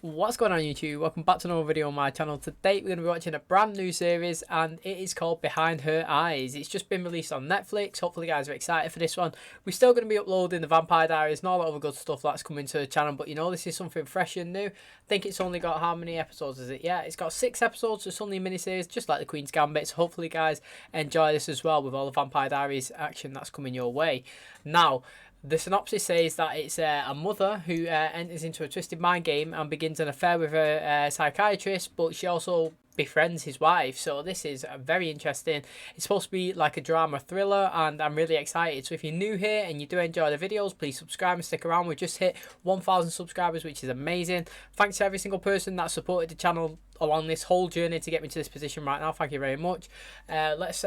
What's going on YouTube? Welcome back to another video on my channel. Today we're going to be watching a brand new series and it is called Behind Her Eyes. It's just been released on Netflix. Hopefully you guys are excited for this one. We're still going to be uploading the Vampire Diaries and all that other good stuff that's coming to the channel, but you know, this is something fresh and new. I think it's only got, how many episodes is it? Yeah, it's got 6 episodes. So it's only a mini-series just like the Queen's Gambit. So hopefully you guys enjoy this as well with all the Vampire Diaries action that's coming your way. Now, the synopsis says that it's a mother who enters into a twisted mind game and begins an affair with a psychiatrist, but she also befriends his wife. So this is very interesting. It's supposed to be like a drama thriller and I'm really excited. So if you're new here and you do enjoy the videos, please subscribe and stick around. We've just hit 1,000 subscribers, which is amazing. Thanks to every single person that supported the channel along this whole journey to get me to this position right now. Thank you very much. Let's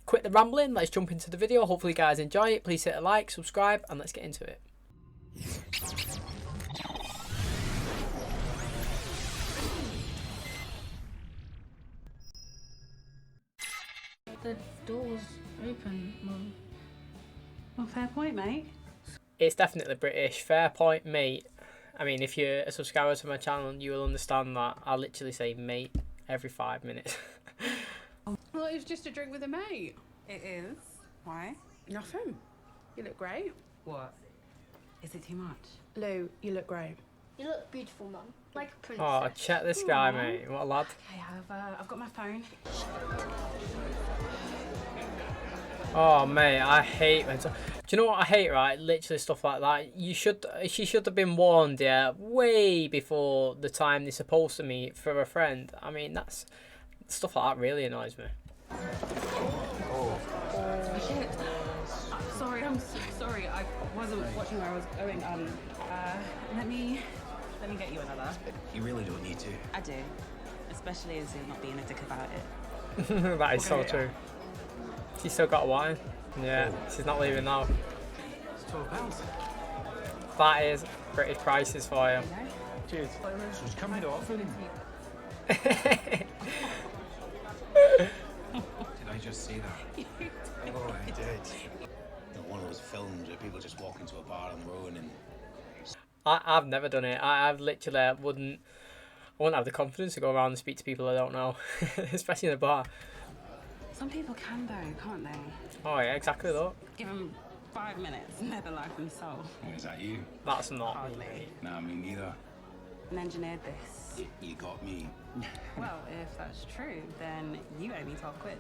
quit the rambling, let's jump into the video. Hopefully you guys enjoy it. Please hit a like, subscribe, and let's get into it. The door's open, Mum. Well, fair point, mate. It's definitely British. Fair point, mate. I mean, if you're a subscriber to my channel, you will understand that I literally say mate every 5 minutes. Well, it was just a drink with a mate. It is. Why? Nothing. You look great. What? Is it too much? Lou, you look great. You look beautiful, Mum. Like a princess. Oh, check this guy, mate. What a lad. Okay, I've got my phone. Oh, mate, I hate when... Do you know what I hate, right? Literally stuff like that. She should have been warned, yeah, way before the time they're supposed to meet for a friend. I mean, that's... Stuff like that really annoys me. Oh, shit. Sorry, I'm so sorry. I wasn't watching where I was going. Let me get you another. You really don't need to. I do. Especially as you're not being a dick about it. That is so true. She's still got wine. Yeah, she's not leaving now. It's £12. That is British prices for you. Cheers. So it's coming off. Did I just say that? Oh, I did. Not one of those films where people just walk into a bar on their own and... I've never done it. I've literally I wouldn't have the confidence to go around and speak to people I don't know, especially in a bar. Some people can though, can't they? Oh yeah, exactly though. Give them 5 minutes and they're the life and soul. Oh, is that you? That's not Hardly. me. Nah, me neither. And engineered this. You got me. Well, if that's true, then you owe me 12 quid.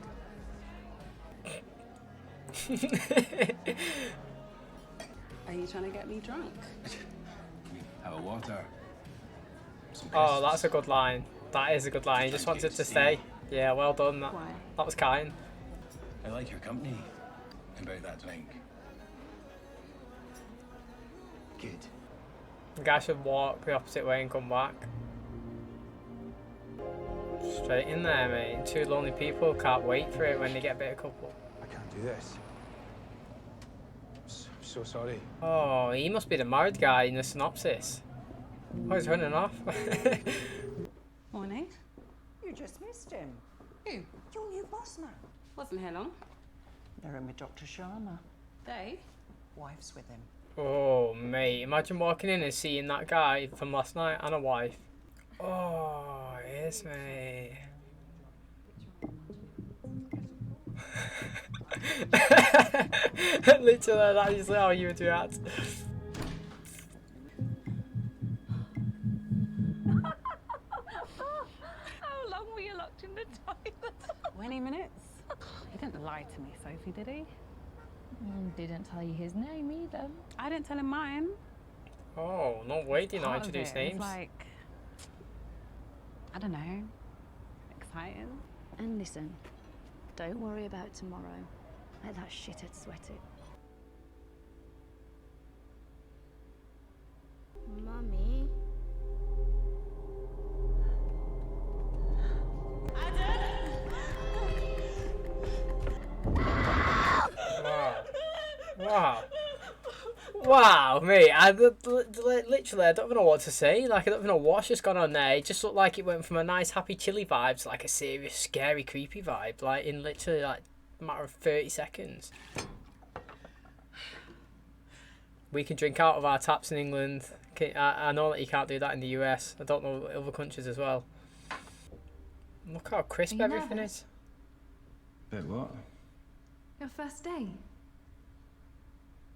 Are you trying to get me drunk? Have a water. Some Oh, crisps. that's a good line. That is a good line. He just wanted to stay. Yeah, well done. That Why? was kind. I like your company. About that drink. Good. The guy should walk the opposite way and come back. Straight in there, mate. 2 lonely people can't wait for it when they get a bit of couple. I can't do this. I'm so sorry. Oh, he must be the married guy in the synopsis. Oh, he's running off. Morning. You just missed him. Who? Your new boss man. Wasn't here long. They're in with Dr. Sharma. They? Wife's with him. Oh, mate. Imagine walking in and seeing that guy from last night and a wife. Oh, yes, mate. Literally, that is how you would react. How long were you locked in the toilet? 20 minutes. He didn't lie to me, Sophie, did he? Didn't tell you his name either. I didn't tell him mine. Oh, no way did you not Part of introduce it names. was like, I don't know, exciting. And listen, don't worry about tomorrow. Let that shithead sweat it. Mummy? Wow. Wow, mate, literally, I don't even know what to say. Like, I don't even know what's just gone on there. It just looked like it went from a nice, happy, chilly vibe to, like, a serious, scary, creepy vibe. Like, in literally, like, a matter of 30 seconds. We can drink out of our taps in England. I know that you can't do that in the US. I don't know other countries as well. Look how crisp Are you everything nervous? is. Bit what? Your first day.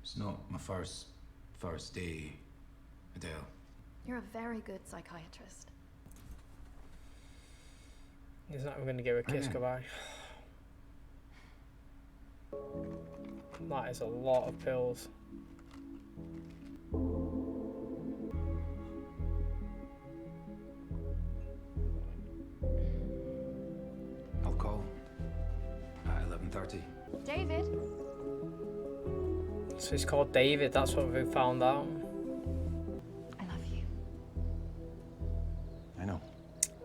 It's not my first day, Adele. You're a very good psychiatrist. He's not even going to give her a kiss goodbye. That is a lot of pills. I'll call at 11:30. David? So he's called David, that's what we found out. I love you. I know.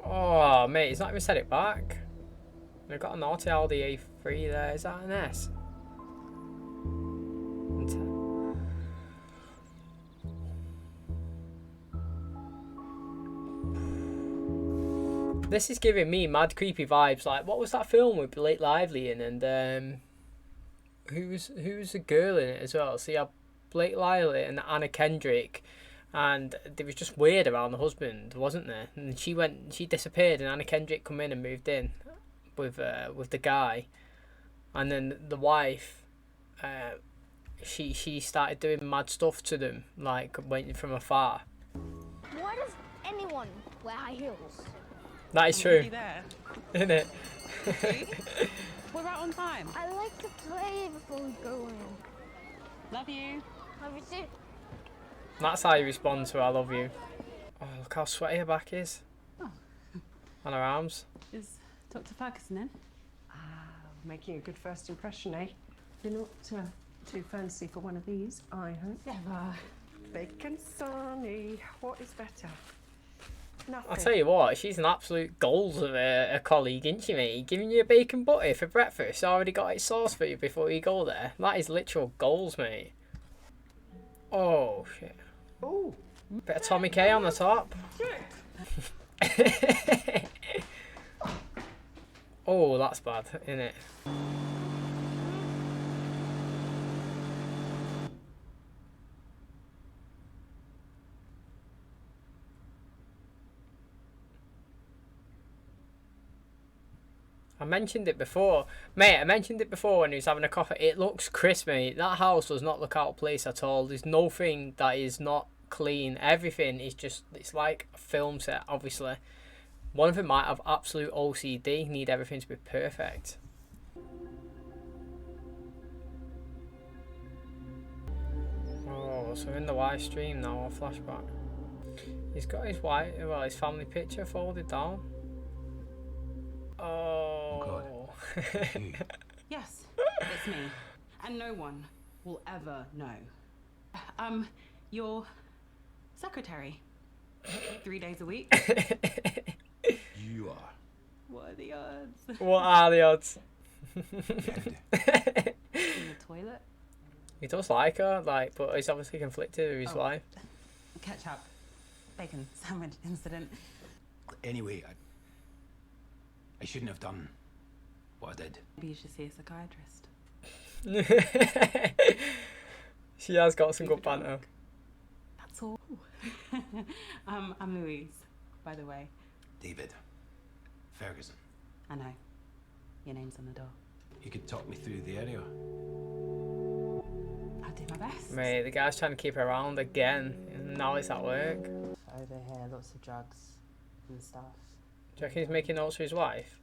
Oh, mate, he's not even said it back. They've got a naughty Aldi A3 there. Is that an S? This is giving me mad creepy vibes. Like, what was that film with Blake Lively in? And who's the girl in it as well? So you have Blake Lively and Anna Kendrick, and there was just weird around the husband, wasn't there? And she disappeared, and Anna Kendrick come in and moved in with the guy, and then the wife, she started doing mad stuff to them, like waiting from afar. Why does anyone wear high heels? That is true, There. isn't it? We're right on time. I like to play before we go in. Love you. Love you too. That's how you respond to "I love you." Oh, look how sweaty her back is. Oh. And her arms. Is Dr. Ferguson in? Making a good first impression, eh? You're not too fancy for one of these, I hope. Never. Bacon sunny. What is better? Nothing. I'll tell you what, she's an absolute goals of a colleague, isn't she, mate? Giving you a bacon butty for breakfast, already got its sauce for you before you go there. That is literal goals, mate. Oh, shit. Oh. Bit of Tommy K on the top. Oh, that's bad, isn't it? I mentioned it before. Mate, I mentioned it before when he was having a coffee. It looks crisp, mate. That house does not look out of place at all. There's nothing that is not clean. Everything is just, it's like a film set, obviously. One of them might have absolute OCD, need everything to be perfect. Oh, so in the Y stream now, or flashback. He's got his his family picture folded down. Oh. Yes, it's me. And no one will ever know. Your secretary. 3 days a week. You are. What are the odds? What are the odds? In the toilet? He does like her, but he's obviously conflicted with his Oh. wife. Ketchup. Bacon sandwich incident. Anyway, I shouldn't have done what I did. Maybe you should see a psychiatrist. She has got some good banter. That's all. I'm Louise, by the way. David. Ferguson. I know. Your name's on the door. You could talk me through the area. I'll do my best. Mate, the guy's trying to keep her around again. And now it's at work. Do Over here, lots of drugs and stuff. you reckon he's making notes for his wife?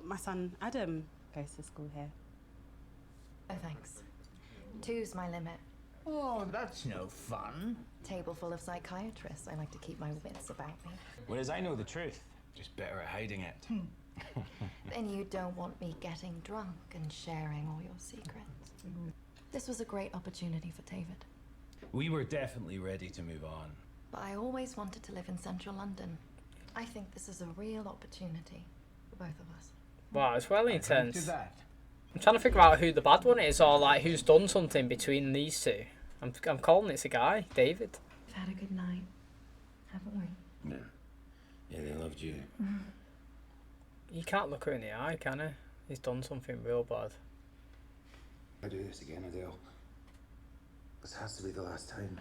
My son Adam goes to school here. Oh, thanks. 2's my limit. Oh, that's no fun. Table full of psychiatrists. I like to keep my wits about me. Whereas I know the truth. Just better at hiding it. Then you don't want me getting drunk and sharing all your secrets. This was a great opportunity for David. We were definitely ready to move on. But I always wanted to live in central London. I think this is a real opportunity for both of us. Wow, it's well To intense. that. I'm trying to figure out who the bad one is, or who's done something between these two. I'm calling it's a guy, David. We've had a good night, haven't we? Yeah. Yeah, they loved you. You can't look her in the eye, can he? He's done something real bad. I do this again, Adele. This has to be the last time.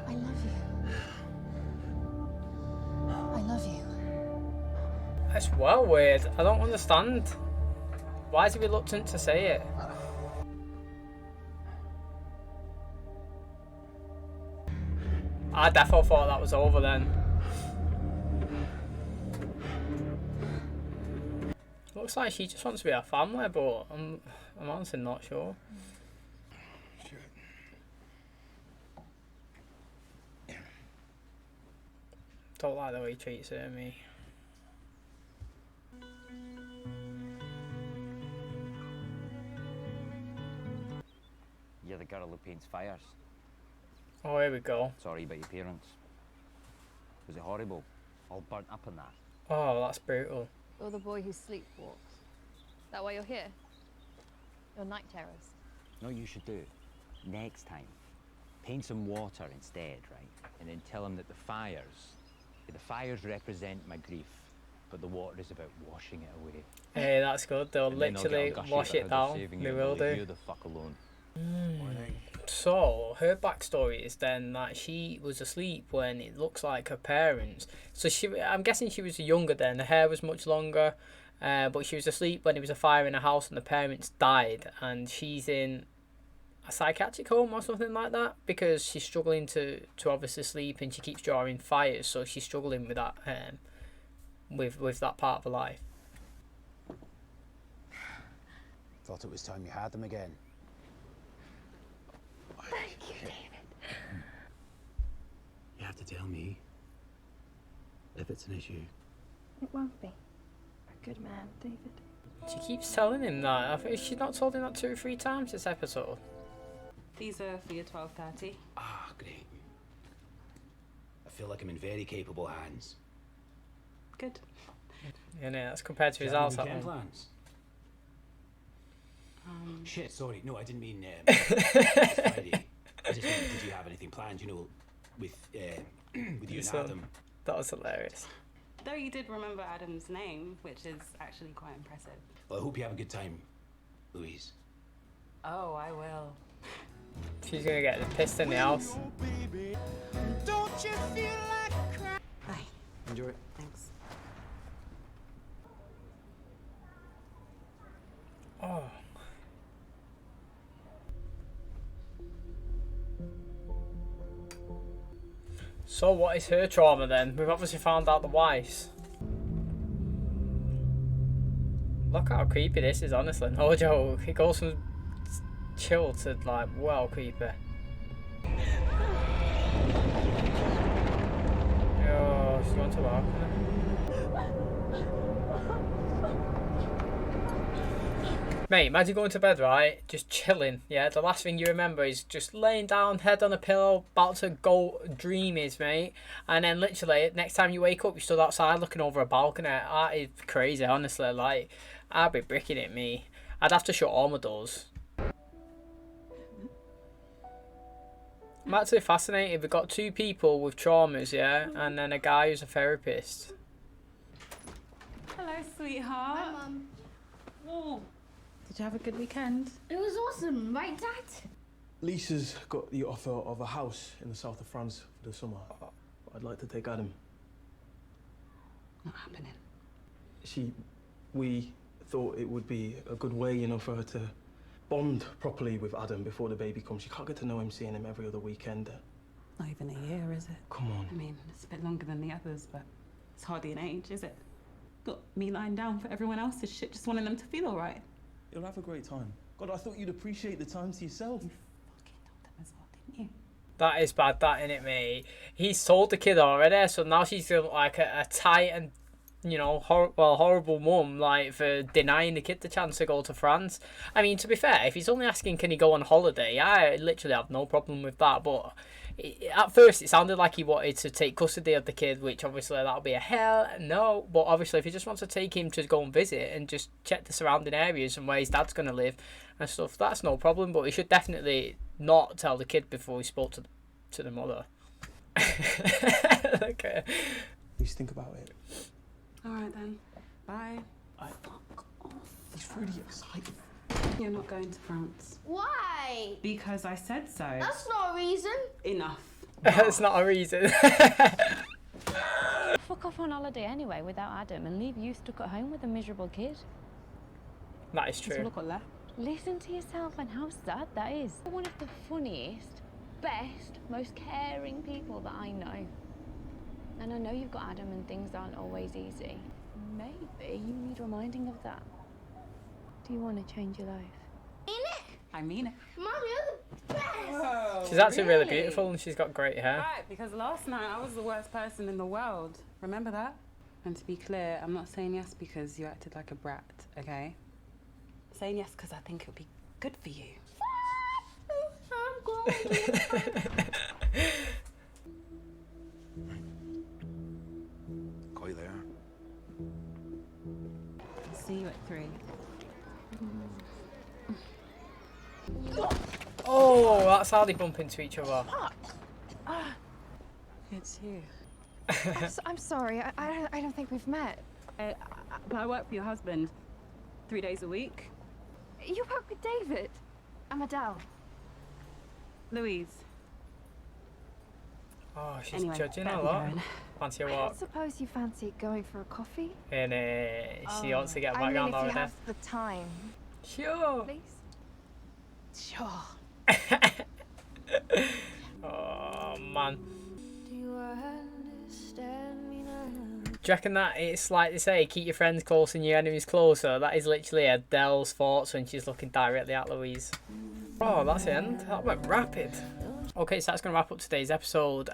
I love you. I love you. That's well weird. I don't understand. Why is he reluctant to say it? I definitely thought that was over then. Looks like she just wants to be a family, but I'm honestly not sure. Don't like the way he treats her and me. You're the girl who paints fires. Oh, here we go. Sorry about your parents. Was it horrible? All burnt up in that. Oh, that's brutal. Or the boy who sleepwalks. That why you're here? You're night terrors. No, you should do. Next time, paint some water instead, right? And then tell them that the fires represent my grief, but the water is about washing it away. Hey, that's good. They'll And then literally get all gushy wash about it how they're down. saving They you, will and leave do. you the fuck alone. So her backstory is then that she was asleep when it looks like her parents. So I'm guessing she was younger then. Her hair was much longer, but she was asleep when there was a fire in her house and the parents died, and she's in a psychiatric home or something like that because she's struggling to obviously sleep and she keeps drawing fires, so she's struggling with that with that part of her life. Thought it was time you had them again. Thank you, David. You have to tell me if it's an issue. It won't be. Good man, David. She keeps telling him that. I think she's not told him that 2 or 3 times this episode. These are for your 12:30. Ah, great. I feel like I'm in very capable hands. Good. Yeah, no, that's compared to Do his you have house any at weekend home. plans? Shit, sorry. No, I didn't mean Friday. I just meant, did you have anything planned, you know, with you and Adam? That was hilarious. Though you did remember Adam's name, which is actually quite impressive. Well, I hope you have a good time, Louise. Oh, I will. She's gonna get pissed in the house. Don't you feel like crying? Bye. Enjoy it. Thanks. Oh. So what is her trauma then? We've obviously found out the wife's. Look how creepy this is, honestly. No joke. It goes from chill to like well creepy. Oh, she's going to the balcony. Mate, imagine going to bed, right? Just chilling, yeah? The last thing you remember is just laying down, head on a pillow, about to go dreamies, mate. And then literally, next time you wake up, you stood outside looking over a balcony. That is crazy, honestly. Like, I'd be bricking it, me. I'd have to shut all my doors. I'm actually fascinated. We've got 2 people with traumas, yeah? And then a guy who's a therapist. Hello, sweetheart. Hi, Mum. Oh. Did you have a good weekend? It was awesome, right, Dad? Lisa's got the offer of a house in the south of France for the summer. I'd like to take Adam. Not happening. We thought it would be a good way, you know, for her to bond properly with Adam before the baby comes. She can't get to know him, seeing him every other weekend. Not even a year, is it? Come on. I mean, it's a bit longer than the others, but it's hardly an age, is it? Got me lying down for everyone else's shit, just wanting them to feel all right. You'll have a great time. God, I thought you'd appreciate the time to yourself. You fucking told them as well, didn't you? That is bad, that, innit, mate? He's told the kid already, so now she's feeling like a tight and, you know, horrible mum, like, for denying the kid the chance to go to France. I mean, to be fair, if he's only asking can he go on holiday, I literally have no problem with that, but at first it sounded like he wanted to take custody of the kid, which obviously that'll be a hell no. But obviously if he just wants to take him to go and visit and just check the surrounding areas and where his dad's going to live and stuff, that's no problem. But he should definitely not tell the kid before he spoke to the mother. Okay. Please think about it. All right then. Bye. Fuck off. He's really excited. You're not going to France. Why? Because I said so. That's not a reason. Enough. That's not a reason. Fuck off on holiday anyway without Adam and leave you stuck at home with a miserable kid. That is That's all true. I've got left. Listen to yourself and how sad that is. You're one of the funniest, best, most caring people that I know. And I know you've got Adam and things aren't always easy. Maybe you need reminding of that. Do you want to change your life? I mean it. Mom, you're the best. Whoa, She's actually really beautiful and she's got great hair. Right, because last night I was the worst person in the world. Remember that? And to be clear, I'm not saying yes because you acted like a brat, okay? I'm saying yes because I think it would be good for you. I'm going. Call you there. See you at 3. Oh, that's how they bump into each other. It's you. I'm sorry. I don't think we've met. But I work for your husband 3 days a week. You work with David. I'm Adele. Louise. Oh, she's Anyway, judging better a be lot. going. Fancy a I walk. don't suppose you fancy going for a coffee? And she wants to get back I mean, on if you holiday. have the time. Sure. Please? Sure. Oh, man. Do you reckon that it's like they say, keep your friends close and your enemies closer? That is literally Adele's thoughts when she's looking directly at Louise. Oh, that's the end. That went rapid. Okay, so that's going to wrap up today's episode.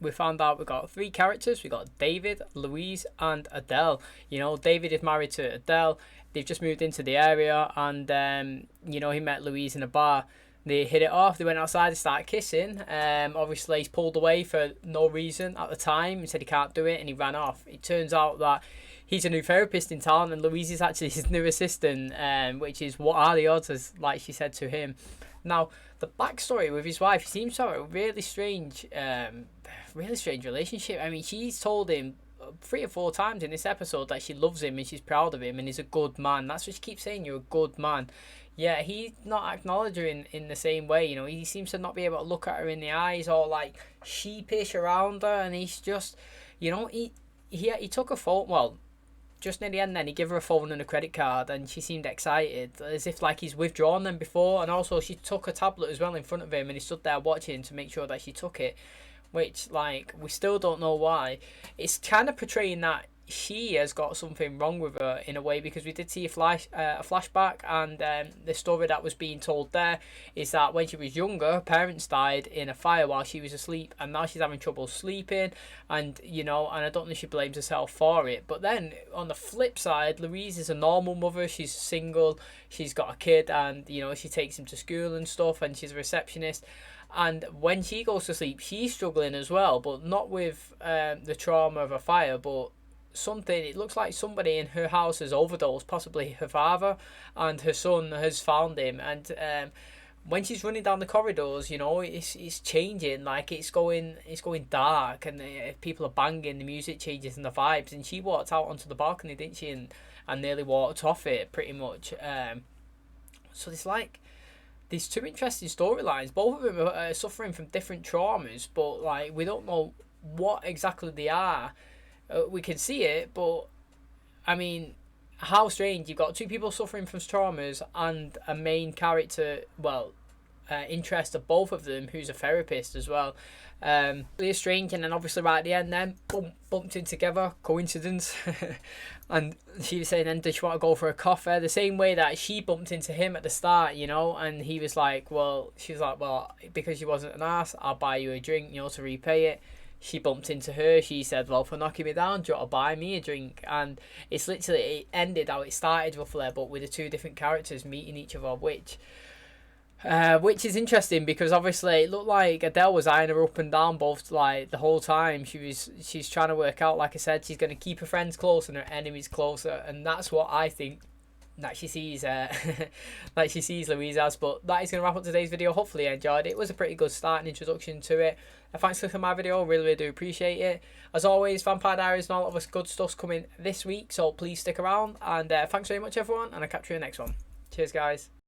We found out we got 3 characters. We got David, Louise, and Adele. You know, David is married to Adele. They've just moved into the area, and you know, he met Louise in a bar. They hit it off. They went outside and started kissing. Obviously, he's pulled away for no reason at the time. He said he can't do it, and he ran off. It turns out that he's a new therapist in town, and Louise is actually his new assistant, which is what are the odds, as like she said to him. Now, the backstory with his wife, he seems to have a really strange relationship. I mean, she's told him 3 or 4 times in this episode that she loves him and she's proud of him and he's a good man. That's what she keeps saying, you're a good man. Yeah, he's not acknowledging her in the same way, you know. He seems to not be able to look at her in the eyes or like sheepish around her, and he's just, you know, he took a phone, well, just near the end then, he gave her a phone and a credit card and she seemed excited, as if like he's withdrawn them before. And also she took a tablet as well in front of him and he stood there watching to make sure that she took it, which like we still don't know why. It's kind of portraying that she has got something wrong with her in a way, because we did see a flashback, and the story that was being told there is that when she was younger, her parents died in a fire while she was asleep, and now she's having trouble sleeping, and you know, and I don't think she blames herself for it. But then on the flip side, Louise is a normal mother. She's single, she's got a kid, and you know, she takes him to school and stuff, and she's a receptionist. And when she goes to sleep, she's struggling as well, but not with the trauma of a fire, but something, it looks like somebody in her house has overdosed, possibly her father, and her son has found him. And when she's running down the corridors, you know, it's changing, like it's going dark, and people are banging, the music changes and the vibes, and she walked out onto the balcony, didn't she, and nearly walked off it pretty much. So it's like these 2 interesting storylines. Both of them are suffering from different traumas, but like we don't know what exactly they are. We can see it, but I mean, how strange. You've got 2 people suffering from traumas and a main character, well, interest of both of them, who's a therapist as well. Really strange. And then obviously right at the end then, bumped in together, coincidence. And she was saying then, does she want to go for a coffee? The same way that she bumped into him at the start, you know, and he was like, well, she was like, well, because you wasn't an ass, I'll buy you a drink, you know, to repay it. She bumped into her. She said, well, for knocking me down, do you want to buy me a drink? And it's literally, it ended how it started roughly, but with the 2 different characters meeting each other, which is interesting, because obviously it looked like Adele was eyeing her up and down both, like the whole time. She's trying to work out, like I said, she's going to keep her friends close and her enemies closer, and that's what I think that she sees like she sees Louise as. But that is going to wrap up today's video. Hopefully you enjoyed it. It was a pretty good start and introduction to it. Thanks for clicking my video, really do appreciate it. As always, Vampire Diaries and all of us good stuff's coming this week, so please stick around, and thanks very much everyone, and I'll catch you in the next one. Cheers guys.